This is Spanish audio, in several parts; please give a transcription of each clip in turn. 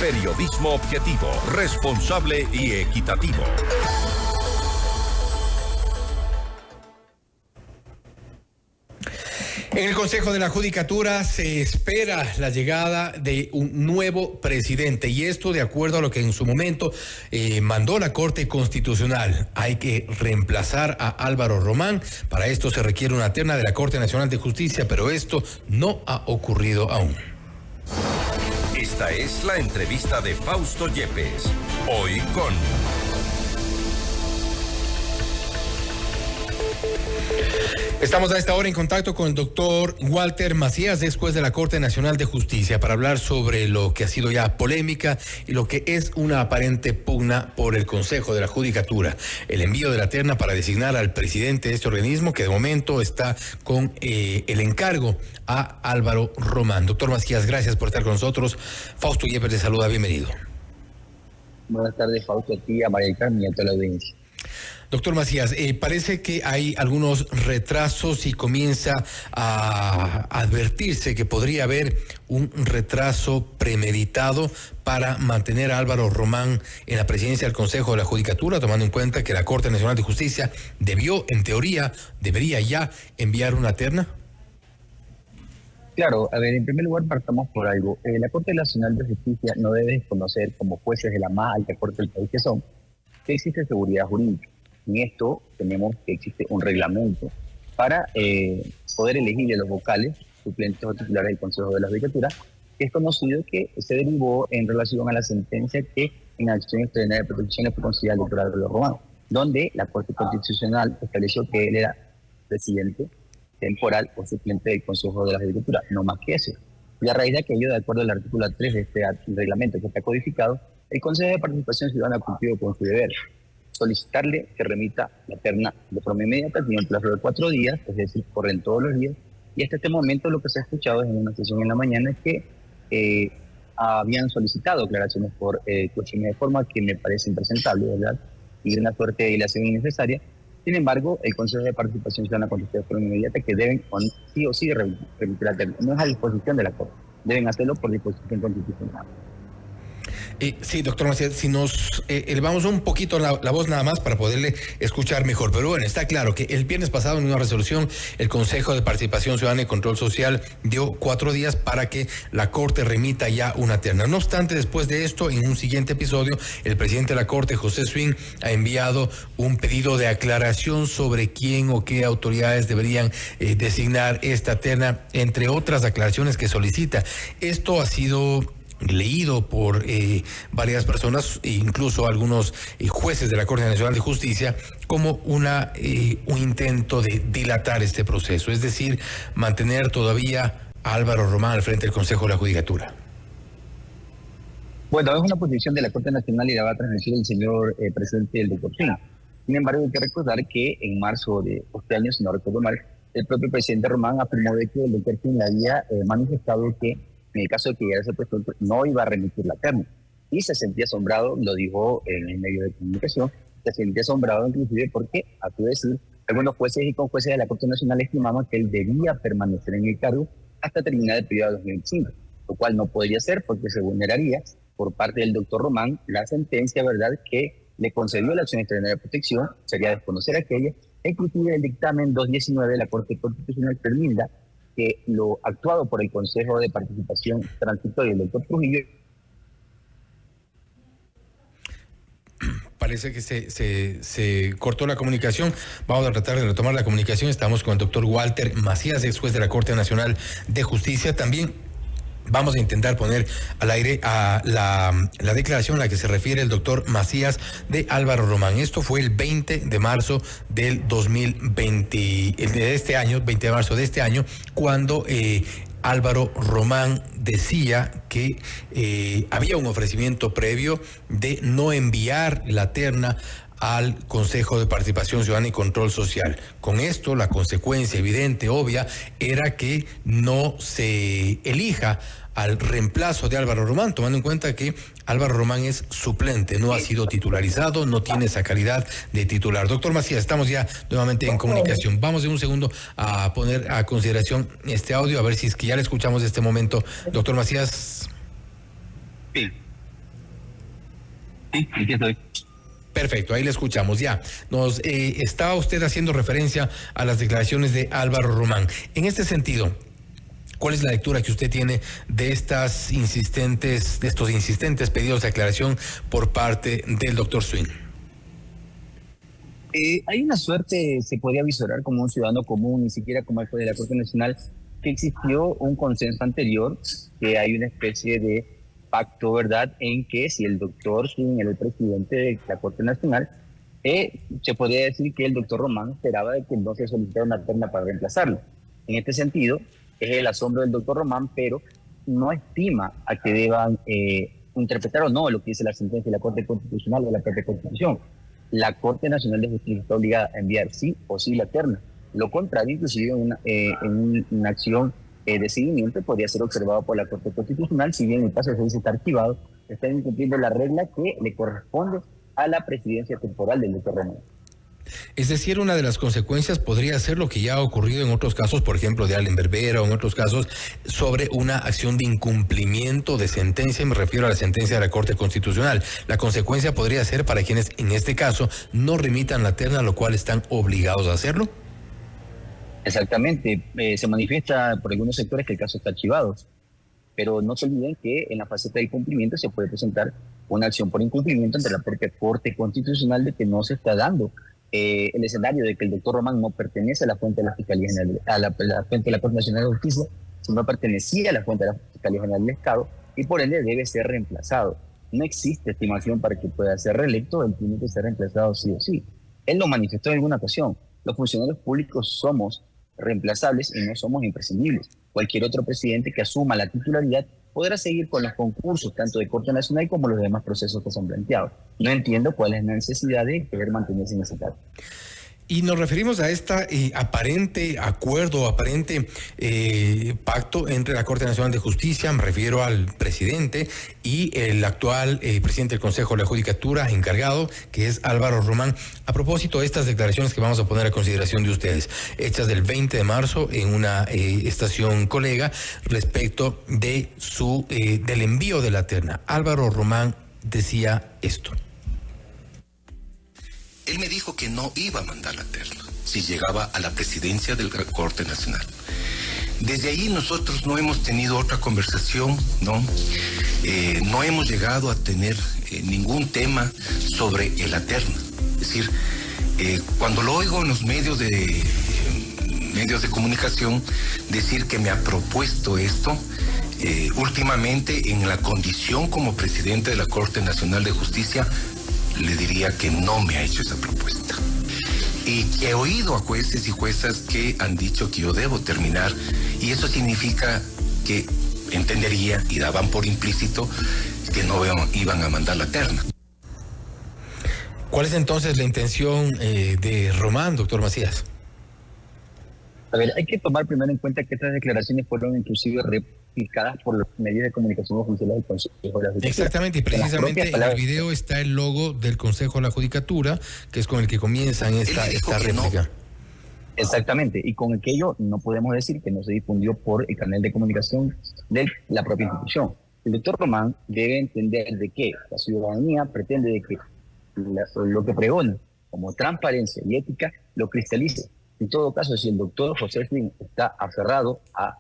Periodismo objetivo, responsable y equitativo. En el Consejo de la Judicatura se espera la llegada de un nuevo presidente, y esto de acuerdo a lo que en su momento mandó la Corte Constitucional. Hay que reemplazar a Álvaro Román. Para esto se requiere una terna de la Corte Nacional de Justicia, pero esto no ha ocurrido aún. Esta es la entrevista de Fausto Yepes. Hoy con... Estamos a esta hora en contacto con el doctor Walter Macías, después de la Corte Nacional de Justicia, para hablar sobre lo que ha sido ya polémica y lo que es una aparente pugna por el Consejo de la Judicatura. El envío de la terna para designar al presidente de este organismo, que de momento está con el encargo a Álvaro Román. Doctor Macías, gracias por estar con nosotros. Fausto Yepes te saluda, bienvenido. Buenas tardes, Fausto, a ti, a María Carmen y a toda la audiencia. Doctor Macías, parece que hay algunos retrasos y comienza a advertirse que podría haber un retraso premeditado para mantener a Álvaro Román en la presidencia del Consejo de la Judicatura, tomando en cuenta que la Corte Nacional de Justicia debería ya enviar una terna. Claro, a ver, en primer lugar partamos por algo. La Corte Nacional de Justicia no debe desconocer, como jueces de la más alta corte del país que son, que existe seguridad jurídica. En esto tenemos que existe un reglamento para poder elegir a los vocales, suplentes o titulares del Consejo de la Judicatura, que es conocido que se derivó en relación a la sentencia que en acción extraordinaria de protección le fue concedida al doctor Álvaro Román, donde la Corte Constitucional estableció que él era presidente temporal o suplente del Consejo de la Judicatura, no más que eso. Y a raíz de aquello, de acuerdo al artículo 3 de este reglamento que está codificado, el Consejo de Participación Ciudadana ha cumplido con su deber: solicitarle que remita la terna de forma inmediata, tiene un plazo de 4 días, es decir, corren todos los días, y hasta este momento lo que se ha escuchado en una sesión en la mañana es que habían solicitado aclaraciones por cuestiones de forma que me parece impresentable, ¿verdad? Y de una suerte de dilación innecesaria. Sin embargo, el Consejo de Participación Ciudadana contestó de forma inmediata que deben sí o sí remitir la terna. No es a disposición de la Corte, deben hacerlo por disposición constitucional. Sí, doctor Macías, si nos elevamos un poquito la voz nada más para poderle escuchar mejor. Pero bueno, está claro que el viernes pasado en una resolución el Consejo de Participación Ciudadana y Control Social dio 4 días para que la Corte remita ya una terna. No obstante, después de esto, en un siguiente episodio, el presidente de la Corte, José Swing, ha enviado un pedido de aclaración sobre quién o qué autoridades deberían designar esta terna, entre otras aclaraciones que solicita. Esto ha sido leído por varias personas, incluso algunos jueces de la Corte Nacional de Justicia, como un intento de dilatar este proceso, es decir, mantener todavía a Álvaro Román al frente del Consejo de la Judicatura. Bueno, es una posición de la Corte Nacional y la va a transmitir el señor presidente del doctor Swing. Sin embargo, hay que recordar que en marzo de este año, si no recuerdo mal, el propio presidente Román afirmó de que el doctor Swing había manifestado que en el caso de que llegara a ser presidente, no iba a remitir la terna. Y se sentía asombrado, lo dijo en el medio de comunicación, se sentía asombrado inclusive porque, a tu decir, algunos jueces y conjueces de la Corte Nacional estimaban que él debía permanecer en el cargo hasta terminar el periodo de 2025, lo cual no podría ser porque se vulneraría por parte del doctor Román la sentencia, ¿verdad?, que le concedió la acción extraordinaria de protección, sería desconocer aquella, e inclusive el dictamen 219 de la Corte Constitucional termina que lo actuado por el Consejo de Participación Transitoria del doctor Trujillo. Parece que se cortó la comunicación. Vamos a tratar de retomar la comunicación. Estamos con el doctor Walter Macías, ex juez de la Corte Nacional de Justicia. También vamos a intentar poner al aire a la declaración a la que se refiere el doctor Macías de Álvaro Román. Esto fue el 20 de marzo del 2020, de este año, 20 de marzo de este año, cuando Álvaro Román decía que había un ofrecimiento previo de no enviar la terna al Consejo de Participación Ciudadana y Control Social. Con esto, la consecuencia evidente, obvia, era que no se elija al reemplazo de Álvaro Román, tomando en cuenta que Álvaro Román es suplente, no ha sido titularizado, no tiene esa calidad de titular. Doctor Macías, estamos ya nuevamente en comunicación. Vamos en un segundo a poner a consideración este audio, a ver si es que ya le escuchamos de este momento. Doctor Macías. Sí. Sí, aquí estoy. Perfecto, ahí le escuchamos ya. Nos estaba usted haciendo referencia a las declaraciones de Álvaro Román. En este sentido, ¿cuál es la lectura que usted tiene de estos insistentes pedidos de aclaración por parte del doctor Swing? Hay una suerte, se podría visorar como un ciudadano común, ni siquiera como el juez de la Corte Nacional, que existió un consenso anterior, que hay una especie de pacto, ¿verdad?, en que si el doctor Swing era el presidente de la Corte Nacional, se podría decir que el doctor Román esperaba de que no se solicitara una terna para reemplazarlo. En este sentido, es el asombro del doctor Román, pero no estima a que deban interpretar o no lo que dice la sentencia de la Corte Constitucional o la propia Constitución. La Corte Nacional de Justicia está obligada a enviar sí o sí la terna. Lo contrario, inclusive en una acción de seguimiento, podría ser observado por la Corte Constitucional, si bien el caso de juicio está archivado, está incumpliendo la regla que le corresponde a la presidencia temporal del doctor Román. Es decir, una de las consecuencias podría ser lo que ya ha ocurrido en otros casos, por ejemplo, de Allen Berbera o en otros casos, sobre una acción de incumplimiento de sentencia, me refiero a la sentencia de la Corte Constitucional. La consecuencia podría ser para quienes, en este caso, no remitan la terna, lo cual están obligados a hacerlo. Exactamente, se manifiesta por algunos sectores que el caso está archivado, pero no se olviden que en la faceta del cumplimiento se puede presentar una acción por incumplimiento ante la propia Corte Constitucional de que no se está dando el escenario de que el doctor Román no pertenece a la fuente de la Fiscalía General, a la fuente de la Corte Nacional de Justicia, sino pertenecía a la fuente de la Fiscalía General del Estado y por ende debe ser reemplazado. No existe estimación para que pueda ser reelecto, él tiene que ser reemplazado sí o sí. Él lo manifestó en alguna ocasión. Los funcionarios públicos somos reemplazables y no somos imprescindibles. Cualquier otro presidente que asuma la titularidad podrá seguir con los concursos, tanto de Corte Nacional como los demás procesos que se han planteado. No entiendo cuál es la necesidad de querer mantenerse en ese cargo. Y nos referimos a esta aparente acuerdo, aparente pacto entre la Corte Nacional de Justicia, me refiero al presidente y el actual presidente del Consejo de la Judicatura encargado, que es Álvaro Román, a propósito de estas declaraciones que vamos a poner a consideración de ustedes, hechas del 20 de marzo en una estación colega respecto de del envío de la terna. Álvaro Román decía esto. Él me dijo que no iba a mandar la terna si llegaba a la presidencia de la Corte Nacional. Desde ahí nosotros no hemos tenido otra conversación, ¿no? No hemos llegado a tener ningún tema sobre la terna. Es decir, cuando lo oigo en los medios de comunicación decir que me ha propuesto esto, últimamente en la condición como presidente de la Corte Nacional de Justicia, le diría que no me ha hecho esa propuesta. Y que he oído a jueces y juezas que han dicho que yo debo terminar, y eso significa que entendería y daban por implícito que no iban a mandar la terna. ¿Cuál es entonces la intención de Román, doctor Macías? A ver, hay que tomar primero en cuenta que estas declaraciones fueron inclusive replicadas por los medios de comunicación oficiales del Consejo de la Judicatura. Exactamente, y precisamente en el video está el logo del Consejo de la Judicatura, que es con el que comienzan esta réplica. No. Exactamente, y con aquello no podemos decir que no se difundió por el canal de comunicación de la propia institución. El doctor Román debe entender de que la ciudadanía pretende de que lo que pregona como transparencia y ética lo cristalice. En todo caso, si el doctor José Swing está aferrado a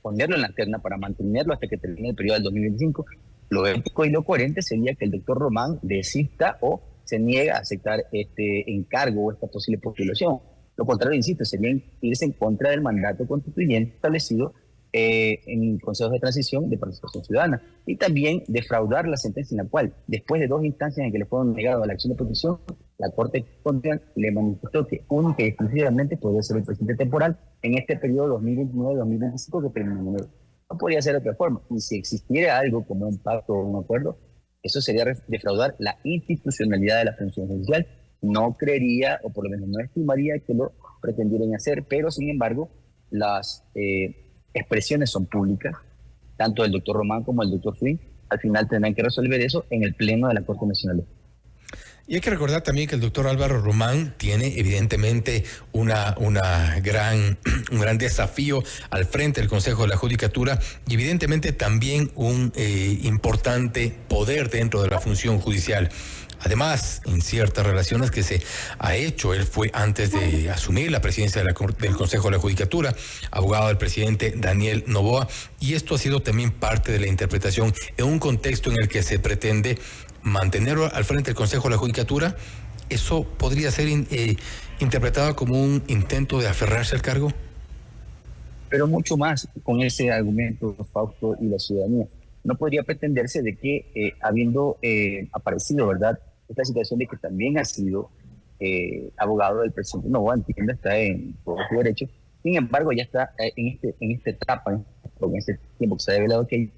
ponerlo en la terna para mantenerlo hasta que termine el periodo del 2025, lo ético y lo coherente sería que el doctor Román desista o se niega a aceptar este encargo o esta posible postulación. Lo contrario, insisto, sería irse en contra del mandato constituyente establecido en el Consejo de Transición de Participación Ciudadana, y también defraudar la sentencia en la cual, después de 2 instancias en que le fueron negadas la acción de protección, la Corte Constitucional le manifestó que única y exclusivamente podía ser el presidente temporal en este periodo 2029-2025 que terminó. No podría ser de otra forma. Y si existiera algo como un pacto o un acuerdo, eso sería defraudar la institucionalidad de la función judicial. No creería, o por lo menos no estimaría que lo pretendieran hacer, pero sin embargo, las expresiones son públicas, tanto del doctor Román como del doctor Swing. Al final tendrán que resolver eso en el Pleno de la Corte Nacional. Y hay que recordar también que el doctor Álvaro Román tiene evidentemente un gran desafío al frente del Consejo de la Judicatura y evidentemente también un importante poder dentro de la función judicial. Además, en ciertas relaciones que se ha hecho, él fue antes de asumir la presidencia del Consejo de la Judicatura, abogado del presidente Daniel Noboa, y esto ha sido también parte de la interpretación en un contexto en el que se pretende mantenerlo al frente del Consejo de la Judicatura. ¿Eso podría ser interpretado como un intento de aferrarse al cargo? Pero mucho más con ese argumento, Fausto, y la ciudadanía. No podría pretenderse de que, habiendo aparecido, ¿verdad?, esta situación de que también ha sido abogado del presidente Noboa, entiendo, está en todo su derecho, sin embargo, ya está en esta etapa, en este tiempo que se ha revelado que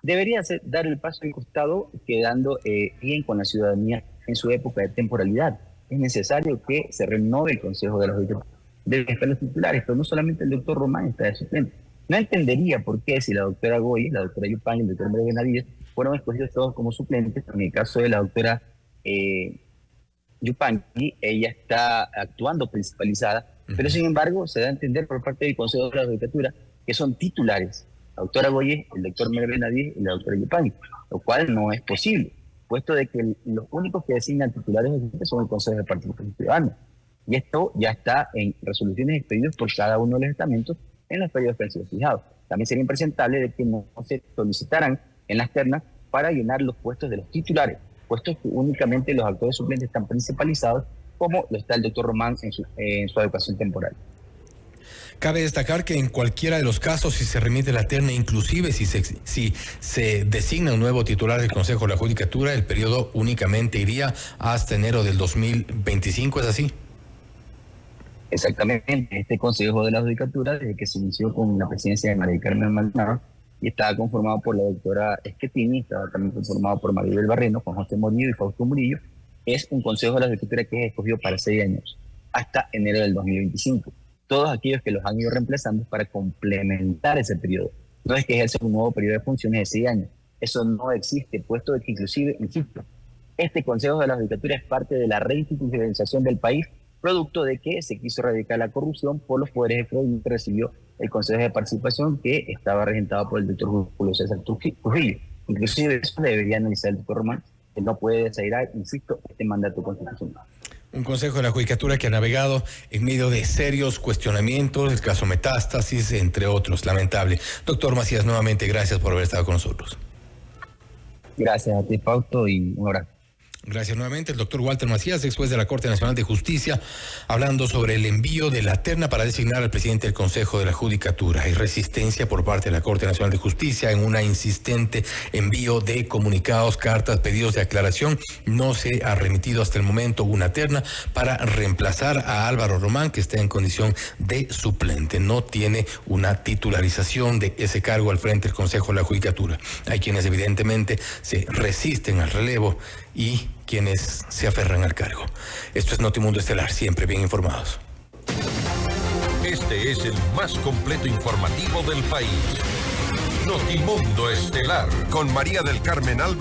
debería dar el paso al costado, quedando bien con la ciudadanía en su época de temporalidad. Es necesario que se renove el Consejo de la Judicatura. Deben estar los titulares, pero no solamente el doctor Román está de suplente. No entendería por qué si la doctora Goy, la doctora Yupanqui y el doctor María Benavides fueron escogidos todos como suplentes. En el caso de la doctora Yupanqui, ella está actuando principalizada, pero sin embargo se da a entender por parte del Consejo de la Judicatura que son titulares. La doctora Goye, el doctor María Benavides y la doctora Yupanqui, lo cual no es posible, puesto de que los únicos que designan titulares son el Consejo de Participación Ciudadana. Y esto ya está en resoluciones expedidas por cada uno de los estamentos en los periodos que han sido fijados. También sería impresentable de que no se solicitaran en las ternas para llenar los puestos de los titulares, puestos que únicamente los actores suplentes están principalizados, como lo está el doctor Román en su educación temporal. Cabe destacar que en cualquiera de los casos, si se remite la terna, inclusive si se designa un nuevo titular del Consejo de la Judicatura, el periodo únicamente iría hasta enero del 2025, ¿es así? Exactamente, este Consejo de la Judicatura, desde que se inició con la presidencia de María Carmen Maldonado, y estaba conformado por la doctora Schettini, estaba también conformado por Maribel Barreno, Juan José Morillo y Fausto Murillo. Es un Consejo de la Judicatura que es escogido para 6 años, hasta enero del 2025. Todos aquellos que los han ido reemplazando para complementar ese periodo. No es que ejerza un nuevo periodo de funciones de 6 años. Eso no existe, puesto de que inclusive, insisto, este Consejo de la Judicatura es parte de la reinstitucionalización del país, producto de que se quiso erradicar la corrupción por los poderes extraordinarios que recibió el Consejo de Participación, que estaba regentado por el doctor Julio César Trujillo. Inclusive eso debería analizar el doctor Román, que no puede desairar, insisto, este mandato constitucional. Un Consejo de la Judicatura que ha navegado en medio de serios cuestionamientos, el caso Metástasis, entre otros, lamentable. Doctor Macías, nuevamente gracias por haber estado con nosotros. Gracias a ti, Fausto, y un abrazo. Gracias nuevamente. El doctor Walter Macías, ex juez de la Corte Nacional de Justicia, hablando sobre el envío de la terna para designar al presidente del Consejo de la Judicatura. Hay resistencia por parte de la Corte Nacional de Justicia en una insistente envío de comunicados, cartas, pedidos de aclaración. No se ha remitido hasta el momento una terna para reemplazar a Álvaro Román, que está en condición de suplente. No tiene una titularización de ese cargo al frente del Consejo de la Judicatura. Hay quienes evidentemente se resisten al relevo y quienes se aferran al cargo. Esto es Notimundo Estelar, siempre bien informados. Este es el más completo informativo del país. Notimundo Estelar, con María del Carmen Álvarez.